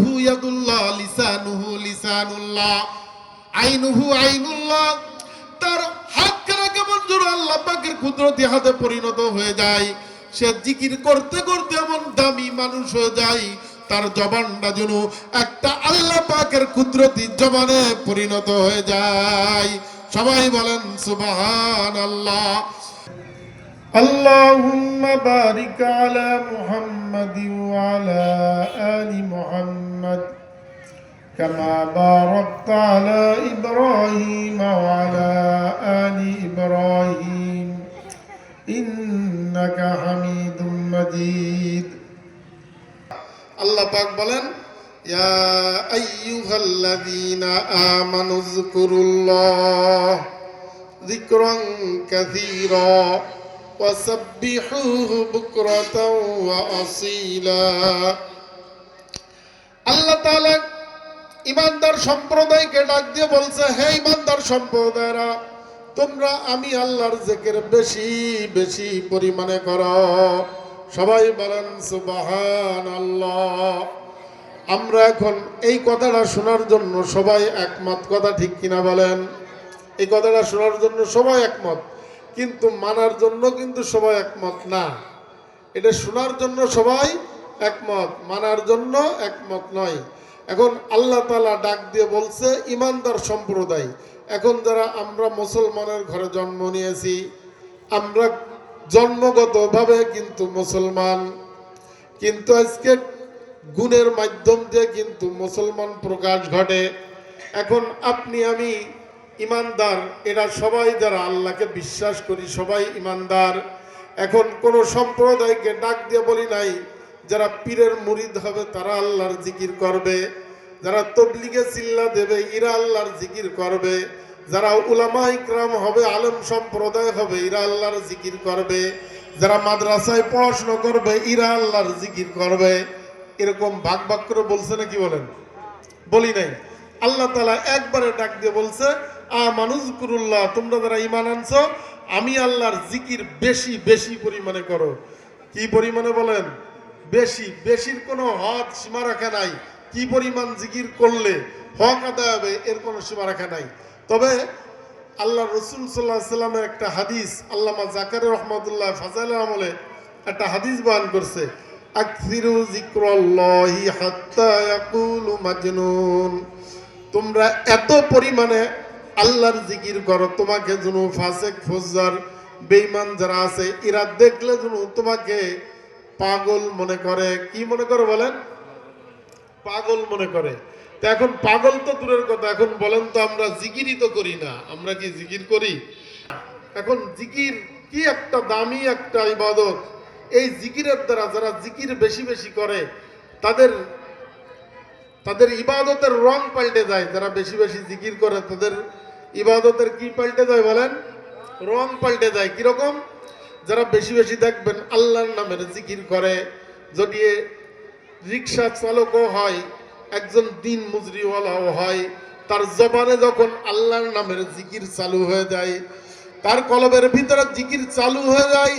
ইয়াদুহু ইয়াদুল্লাহ, লিসানুহু লিসানুল্লাহ, আইনুহু আইনুল্লাহ। তার হাতখানা কেমন যেন আল্লাহ পাকের কুদরতি হাতে পরিণত হয়ে যায়। সে জিকির করতে করতে এমন দামি মানুষ হয়ে যায়, তার জবানটা যেন একটা আল্লাহ পাকের কুদরতি জবানে পরিণত হয়ে যায়। সবাই বলেন সুবহানাল্লাহ। আল্লাহুম্মা বারিক আলা মুহাম্মাদিন ওয়া আলা আলি মুহাম্মাদ কামা বারাকতা আলা ইব্রাহিম ওয়া আলা আলি ইব্রাহিম ইন্নাকা হামিদুম মাজিদ। আল্লাহ পাক বলেন, ইয়া আইয়ুহাল্লাযীনা আমানু যকুরুল্লাহ যিকরান কাসীরা ওয়াসাব্বিহুহু বুকরাতাও ওয়া আসীলা। আল্লাহ তাআলা ঈমানদার সম্প্রদায়কে ডাক দিয়ে বলছে, হে ঈমানদার সম্প্রদায়রা, তোমরা আমি আল্লাহর জিকির বেশি বেশি পরিমাণে করো। সবাই বলেন সুবহানাল্লাহ। আমরা এখন এই কথাটা শোনার জন্য সবাই একমত, কথা ঠিক কিনা বলেন? এই কথাটা শোনার জন্য সবাই একমত, কিন্তু মানার জন্য কিন্তু সবাই একমত না। এটা শোনার জন্য সবাই একমত, মানার জন্য একমত নয়। এখন আল্লাহ তাআলা ডাক দিয়ে বলছে ঈমানদার সম্প্রদায়। এখন যারা আমরা মুসলমানের ঘরে জন্ম নিয়েছি, আমরা জন্মগতভাবে কিন্তু মুসলমান, কিন্তু আজকে গুণের মাধ্যম দিয়ে কিন্তু মুসলমান প্রকাশ ঘটে। এখন আপনি আমি ঈমানদার, এরা সবাই যারা আল্লাহকে বিশ্বাস করি সবাই ঈমানদার। এখন কোন সম্প্রদায়কে ডাক দিয়ে বলি নাই যারা পীরের মুরিদ হবে তারা আল্লাহর জিকির করবে, যারা তবলিগে চিল্লা দেবে এরা আল্লাহর জিকির করবে, যারা উলামা ইকরাম হবে আলেম সম্প্রদায় হবে এরা আল্লাহর জিকির করবে, যারা মাদ্রাসায় পড়াশোনা করবে এরা আল্লাহর জিকির করবে। এরকম ভাগ ভাগ করে বলছে নাকি বলেন? বলি নাই। আল্লাহ তাআলা একবারে ডাক দিয়ে বলছে, আমানু যকুরুল্লাহ, তোমরা যারা ঈমান আনছো আমি আল্লাহর জিকির বেশি বেশি পরিমাণে করো। কি পরিমাণে বলেন? বেশি। বেশির কোনো হদ সীমা রাখা নাই। কি পরিমাণ জিকির করলে হক আদায় হবে এর কোনো সীমা রাখা নাই। তবে আল্লাহ রসুল সাল্লাল্লাহু আলাইহি সাল্লামের একটা হাদিস, আল্লামা জাকারি রহমাতুল্লাহ ফাজাইলে আমলে একটা হাদিস বয়ান করছে, আকসিরু যিকরাল্লাহি হাত্তা ইয়াকুলু মাজনুন। তোমরা এত পরিমাণে আল্লাহর জিকির করো, তোমাকে যেন ফাসিক ফুজ্জার বেঈমান যারা আছে এরা দেখলে যেন তোমাকে পাগল মনে করে। কি মনে করে বলেন? পাগল মনে করে। তো এখন পাগল তো দূরের কথা, এখন বলেন তো আমরা জিকিরই তো করি না। আমরা কি জিকির করি? এখন জিকির কি একটা দামি একটা ইবাদত। এই জিকিরের দ্বারা যারা জিকির বেশি বেশি করে তাদের ইবাদতের রং পাল্টে যায়। যারা বেশি বেশি জিকির করে তাদের ইবাদতের কি পাল্টে যায় বলেন? রং পাল্টে যায়। কিরকম? যারা বেশি বেশি দেখবেন আল্লাহর নামের জিকির করে, যদি রিক্সা চালকও হয়, একজন দিন মজুরিওয়ালাও হয়, তার জবানে যখন আল্লাহর নামের জিকির চালু হয়ে যায়, তার কলবের ভিতরে জিকির চালু হয়ে যায়,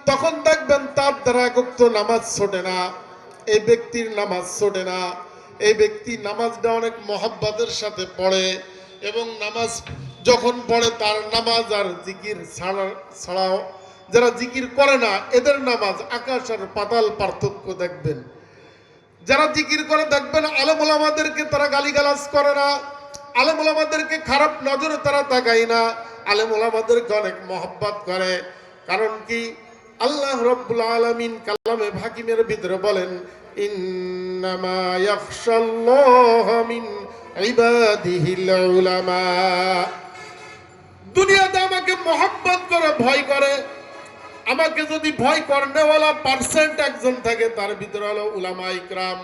তখন দেখবেন তার দ্বারা একক তো নামাজ ছোটে না, এই ব্যক্তির নামাজ ছোটে না। এই ব্যক্তি নামাজটা অনেক মহব্বতের সাথে পড়ে, এবং নামাজ যখন পড়ে তার নামাজ আর জিকির ছাড়াও যারা জিকির করে না এদের নামাজ আকাশ আর পাতাল পার্থক্য দেখবেন। যারা জিকির করে দেখবেন আলেম ওলামাদেরকে তারা গালিগালাজ করে না, আলেম ওলামাদেরকে খারাপ নজরে তারা তাকায় না, আলেম ওলামাদেরকে অনেক মহব্বত করে। কারণ কি? আল্লাহ রাব্বুল আলামিন কালামে হাকিমের ভিতরে বলেন, ইন্নামা ইয়াখশাল্লাহা মিন ইবাদিহিল উলামা। দুনিয়াতে আমাকে মহব্বত করে ভয় করে, আমাকে যদি ভয় করনেওয়ালা পার্সেন্ট একজন থাকে তার ভিতরে হলো উলামা ইকরাম।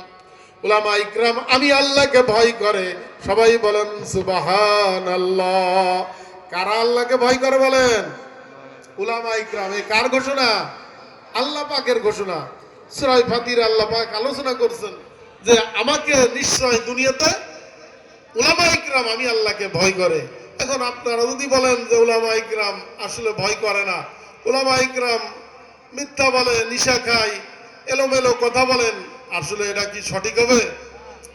উলামা ইকরাম আমি আল্লাহকে ভয় করে। সবাই বলেন সুবহানাল্লাহ। কারা আল্লাহকে ভয় করে বলেন? উলামা ইকরাম। এই কার ঘোষণা? আল্লাহ পাকের ঘোষণা। সূরা ফাতির আল্লাহ পাক আলোচনা করছেন যে আমাকে নিশ্চয় দুনিয়াতে উলামা ইকরাম আমি আল্লাহকে ভয় করে। এখন আপনারা যদি বলেন যে উলামা ইকরাম আসলে ভয় করে না, উলামা ইকরাম মিথ্যা বলে, নিশা খায়, এলোমেলো কথা বলেন, আসলে এটা কি সঠিক হবে?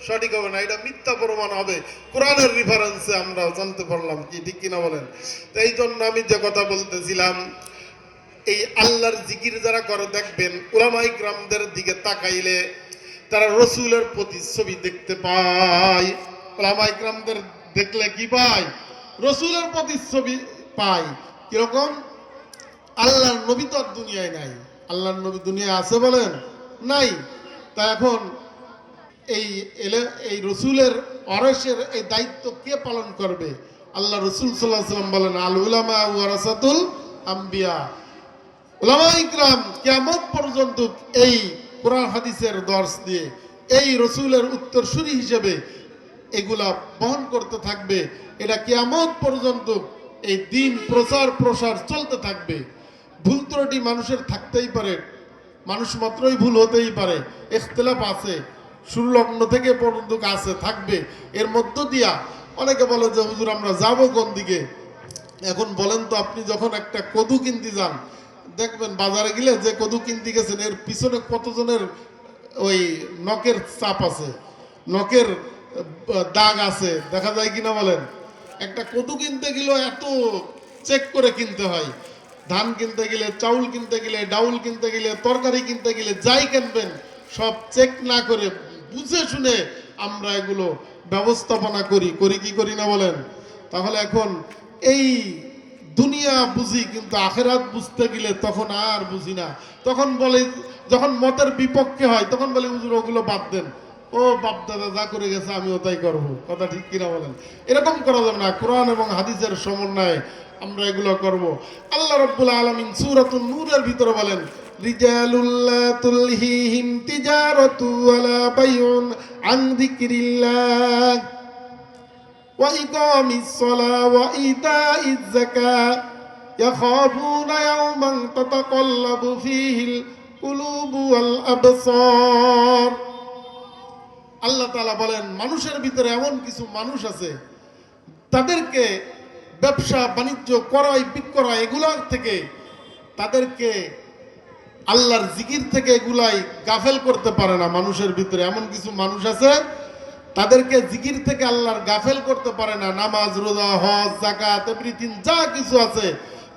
সঠিক হবে না, এটা মিথ্যা প্রমাণ হবে। কোরআনের রেফারেন্সে আমরা জানতে পারলাম, কি ঠিক কিনা বলেন? তো এই জন্য আমি যে কথা বলতেছিলাম, এই আল্লাহর জিকির যারা করে দেখবেন উলামায়ে কিরামদের দিকে তাকাইলে তারা রসুলের প্রতিচ্ছবি দেখতে পায়। উলামায়ে কিরামদের দেখলে কি পায়? রসুলের প্রতিচ্ছবি পায়। কিরকম? আল্লাহর নবী তো আর দুনিয়ায় নাই। আল্লাহর নবী দুনিয়ায় আছে বলেন? নাই। তা এখন এই এই রসুলের ওয়ারিসের এই দায়িত্ব কে পালন করবে? আল্লাহ রসুল সাল্লাল্লাহু আলাইহি ওয়াসাল্লাম বলেন, আল উলামা ওয়ারাসাতুল আম্বিয়া। উলামায়ে কিরাম কিয়ামত পর্যন্ত এই কোরআন হাদিসের দর্শ দিয়ে এই রসুলের উত্তরসূরি হিসেবে এগুলা বহন করতে থাকবে। এটা কিয়ামত পর্যন্ত এই দিন প্রচার প্রসার চলতে থাকবে। ভুল ত্রুটি মানুষের থাকতেই পারে, মানুষ মাত্রই ভুল হতেই পারে, ইখতিলাফ আছে, শুরু লগ্ন থেকে পর্যন্ত আছে, থাকবে। এর মধ্য দিয়া অনেকে বলে যে হুজুর আমরা যাব কোন দিকে? এখন বলেন তো, আপনি যখন একটা কদু কিনতে যান, দেখবেন বাজারে গেলে যে কদু কিনতে গেছেন এর পিছনে কতজনের ওই নখের চাপ আছে, নখের দাগ আছে, দেখা যায় কিনা বলেন? একটা কদু কিনতে গেলেও এত চেক করে কিনতে হয়। ধান কিনতে গেলে, চাউল কিনতে গেলে, ডাউল কিনতে গেলে, তরকারি কিনতে গেলে, যাই কিনবেন সব চেক না করে বুঝে শুনে আমরা এগুলো ব্যবস্থাপনা করি কি করি না বলেন? তাহলে এখন এই দুনিয়া বুঝি, কিন্তু আখেরাত বুঝতে গেলে তখন আর বুঝি না। তখন বলে, যখন মতের বিপক্ষে হয় তখন বলে হুজুর ওগুলো বাদ দেন, ও বাপ দাদা যা করে গেছে আমিও তাই করবো। কথা ঠিক কিনা বলেন? এরকম করা যাবে না। কোরআন এবং হাদিসের সমন্বয়ে আমরা এগুলো করব। আল্লাহ রাব্বুল আলামিন সূরাতুন নূরের ভিতরে বলেন, রিজালুল্লা তুলহিহিম তিজারাতু ওয়ালা বাইউন আন যিকরিল্লাহ ওয়া ইকামিস সালাহ ওয়া ইতাইজ যাকাত ইয়াখাফুনা ইয়াওমান তাতাকাল্লাবু ফীহিল কুলুবু ওয়াল আবসার। আল্লাহ তাআলা বলেন, মানুষের ভিতরে এমন কিছু মানুষ আছে তাদেরকে ব্যবসা বাণিজ্য ক্রয় বিক্রয় এগুলার থেকে, তাদেরকে আল্লাহর জিকির থেকে এগুলাই গাফেল করতে পারে না। মানুষের ভিতরে এমন কিছু মানুষ আছে তাদেরকে জিকির থেকে আল্লাহর গাফেল করতে পারে না। নামাজ, রোজা, হজ, যাকাত এভরিথিং যা কিছু আছে,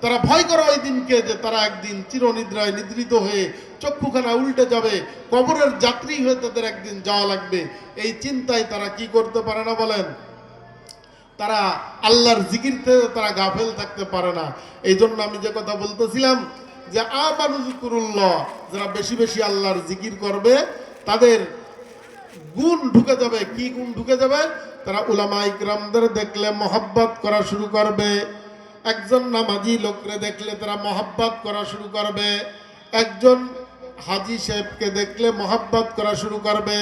তারা ভয় করে ওই দিনকে যে তারা একদিন চিরনিদ্রায় নিদ্রিত হয়ে চক্ষুখানা উল্টে যাবে, কবরের যাত্রী হয়ে তাদের একদিন যাওয়া লাগবে। এই চিন্তায় তারা কি করতে পারে না বলেন? তারা আল্লাহর জিকির থেকে তারা গাফেল থাকতে পারে না। এই জন্য আমি যে কথা বলতেছিলাম যে আমানু যিকুরুল্লাহ, যারা বেশি বেশি আল্লাহর জিকির করবে তাদের গুণ ঢুকে যাবে। কি গুণ ঢুকে যাবে? তারা উলামায়ে কিরামদের দেখলে মহব্বত করা শুরু করবে। একজন নামাজি লোকরে দেখলে তারা মহব্বত করা শুরু করবে। একজন হাজি সাহেবকে দেখলে মহব্বত করা শুরু করবে।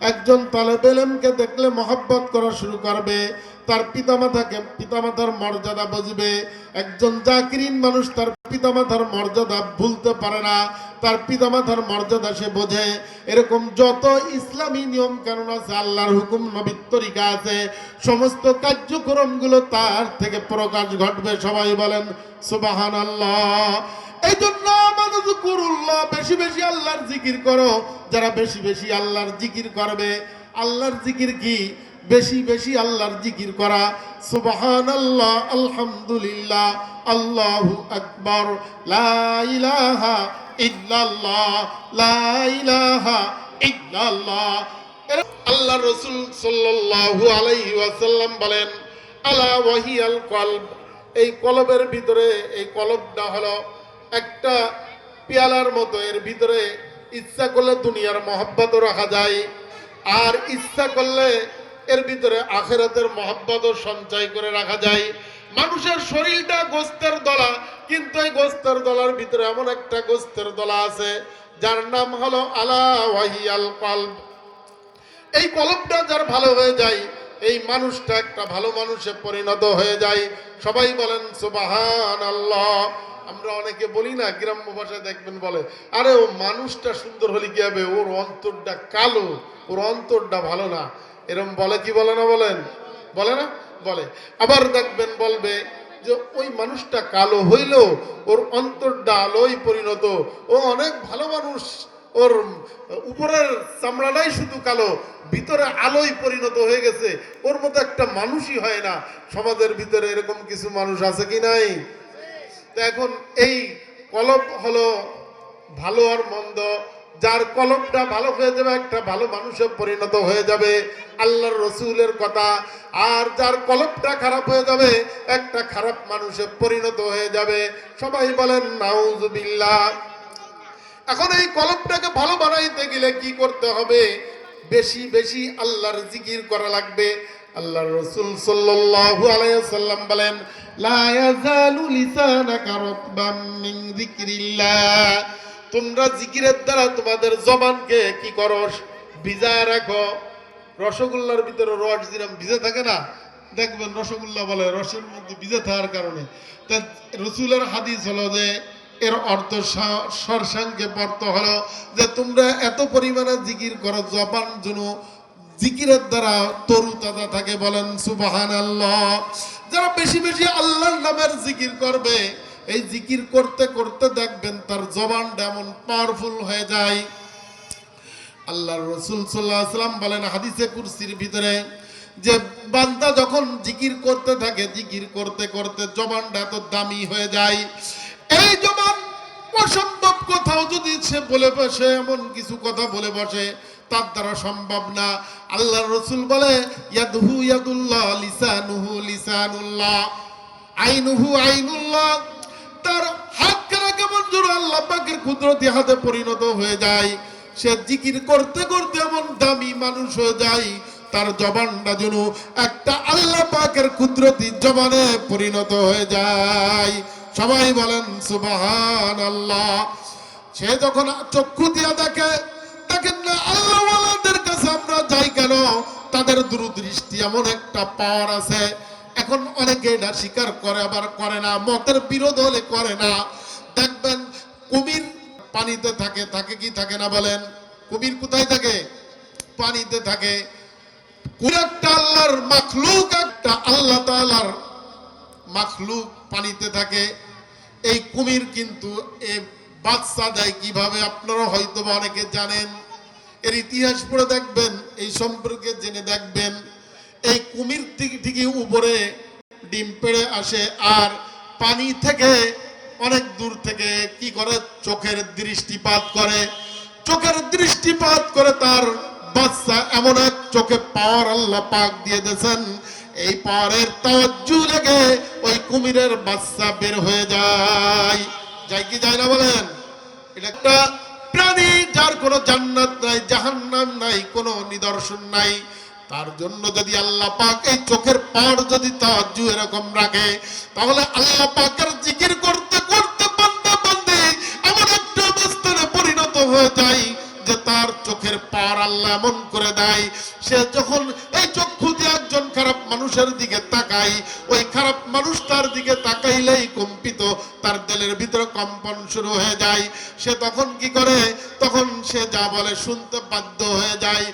একজন তালেবে ইলমকে দেখলে মহব্বত করা শুরু করবে। তার পিতামাতার মর্যাদা বুঝবে। একজন জাকিরিন মানুষ তার পিতামাতার মর্যাদা ভুলতে পারে না, তার পিতামাতার মর্যাদা সে বোঝে। এরকম যত ইসলামী নিয়ম কানুন আছে, আল্লাহর হুকুম নবীর তরিকা আছে, সমস্ত কার্যক্রমগুলো তার থেকে প্রকাশ ঘটবে। সবাই বলেন সুবহানাল্লাহ। এই জন্য আমানু যিকুরুল্লাহ, বেশি বেশি আল্লাহর জিকির করো। যারা বেশি বেশি আল্লাহর জিকির করবে, আল্লাহর জিকির কি? বেশি বেশি আল্লাহর জিকির করা। সুবহানাল্লাহ, আলহামদুলিল্লাহ, আল্লাহু আকবার, লা ইলাহা ইল্লাল্লাহ, লা ইলাহা ইল্লাল্লাহ। আল্লাহ রাসূল সাল্লাল্লাহু আলাইহি ওয়াসাল্লাম বলেন, আলা ওয়াহিয়াল কলব, এই কলবের ভিতরে, এই কলবটা হলো একটা পেয়ালার মতো। এর ভিতরে ইচ্ছা করলে দুনিয়ার মহব্বতও রাখা যায়, আর ইচ্ছা করলে এর ভিতরে আখিরাতের মহব্বতও সঞ্চয় করে রাখা যায়। মানুষের শরীরটা গোস্তের দলা, কিন্তু এই গোস্তের দলার ভিতরে এমন একটা গোস্তের দলা আছে যার নাম হলো আলা ওয়াহিয়াল কলব। এই কলবটা যার ভালো হয়ে যায়, এই মানুষটা একটা ভালো মানুষে পরিণত হয়ে যায়। সবাই বলেন সুবহানাল্লাহ। আমরা অনেকে বলি না, গ্রাম্য ভাষায় দেখবেন বলে, আরে ও মানুষটা সুন্দর হলে কি হবে, ওর অন্তরটা কালো, ওর অন্তরটা ভালো না। এরকম বলে কি বলে না বলেন? বলে না? বলে। আবার দেখবেন বলবে যে ওই মানুষটা কালো হইল, ওর অন্তরটা আলোয় পরিণত, ও অনেক ভালো মানুষ, ওর উপরের চামড়াটাই শুধু কালো, ভিতরে আলোয় পরিণত হয়ে গেছে, ওর মতো একটা মানুষই হয় না। সমাজের ভিতরে এরকম কিছু মানুষ আছে কি নাই? তো এখন এই কলব হলো ভালো আর মন্দ, যার কলবটা ভালো হয়ে যাবে একটা ভালো মানুষে পরিণত হয়ে যাবে, আল্লাহর রসুলের কথা। আর যার কলবটা খারাপ হয়ে যাবে একটা খারাপ মানুষে পরিণত হয়ে যাবে। সবাই বলেন নাউজুবিল্লাহ। এখন এই কলবটাকে ভালো বানাইতে গেলে কি করতে হবে? বেশি বেশি আল্লাহর জিকির করা লাগবে। আল্লাহর রাসূল সাল্লাল্লাহু আলাইহি ওয়াসাল্লাম বলেন, লা ইয়াজালু লিসানাকা রাতবাম মিন যিকরিল্লাহ। তোমরা জিকিরের দ্বারা তোমাদের জবানকে কি করো? ভিজায় রাখো। রসগোল্লার ভিতরে রস দিলাম ভিজে থাকে না, দেখবেন রসগোল্লা বলে রসের মধ্যে ভিজে থাকার কারণে। তা রাসূলের হাদিস হলো যে এর অর্থ সরসংক্ষেপ হলো যে তোমরা এত পরিমাণে জিকির করো জবান যেন জিকিরের দ্বারা তরু তাজা থাকে। বলেন সুবহানাল্লাহ। যারা বেশি বেশি আল্লাহর নামের জিকির করবে, এই জিকির করতে করতে দেখবেন তার জবানটা এমন পাওয়ারফুল হয়ে যায়। আল্লাহর রাসূল সাল্লাল্লাহু আলাইহি ওয়াসাল্লাম বলেন হাদিসে কুরসির ভিতরে যে বান্দা যখন জিকির করতে থাকে, জিকির করতে করতে জবানটা এত দামি হয়ে যায়, এই জবান অসম্ভব কোথাও যদি সে বলে বসে, এমন কিছু কথা বলে বসে তার দ্বারা সম্ভব না। আল্লাহর রাসূল বলে ইয়াদহু ইয়াদুল্লাহ, লিসানুহু লিসানুল্লাহ, আইনুহু আইনুল্লাহ। তার হাতখানা কেমন যেন আল্লাহ পাকের কুদরতি হাতে পরিণত হয়ে যায়। সে জিকির করতে করতে এমন দামি মানুষ হয়ে যায়, তার জবানটা যেন একটা আল্লাহ পাকের কুদরতি জবানে পরিণত হয়ে যায়। সবাই বলেন সুবহানাল্লাহ। সে যখন চক্ষু দিয়া দেখে, দেখেন না আল্লাহওয়ালাদের কাছে আমরা যাই কেন, তাদের দূরদৃষ্টি এমন একটা পাওয়ার আছে। এখন অনেকে এটা স্বীকার করে আবার করে না, মতের বিরোধ হলে করে না। দেখবেন কুমির পানিতে থাকে, থাকে কি থাকে না বলেন? কুমির কোথায় থাকে? পানিতে থাকে। কোন একটা আল্লাহর মাখলুক, একটা আল্লাহ তাআলার মাখলুক পানিতে থাকে। এই কুমির কিন্তু এই বাচ্চা দেয় কিভাবে আপনারা হয়তো বা অনেকে জানেন, এর ইতিহাস পড়ে দেখবেন, এই সম্পর্কে জেনে দেখবেন। এই কুমির ঠিকই উপরে ডিম পেড়ে আসে, আর পানি থেকে অনেক দূর থেকে কি করে? চোখের দৃষ্টিপাত করে। চোখের দৃষ্টিপাত করে তার বাচ্চা এমন এক চোখে পাওয়ার আল্লাহ পাক দিয়ে দিয়েছেন, এই পাওয়ারের তাওয়াজ্জু লেগে ওই কুমিরের বাচ্চা বের হয়ে যায়। যায় কি যায় না বলেন? এটা একটা প্রাণী যার কোনো জান্নাত নাই, জাহান্নাম নাই, কোনো নিদর্শন নাই। তার জন্য যদি আল্লাহ পাক এই চোখের পাওয়ার যদি তাওয়াজ্জু এরকম রাখে, তাহলে আল্লাহ পাকের জিকির করতে করতে বান্দা বান্দি এমন একটা অবস্থানে পরিণত হয়ে যায় যে তার চোখের পাওয়ার আল্লাহ এমন করে দেয়, সে যখন এই চক্ষু দিয়ে একজন খারাপ মানুষের দিকে তাকায়, ওই খারাপ মানুষটার দিকে তাকাইলেই কম্পিত তার দিলের ভিতরে কম্পন শুরু হয়ে যায়। সে তখন কি করে? তখন সে যা বলে শুনতে বাধ্য হয়ে যায়।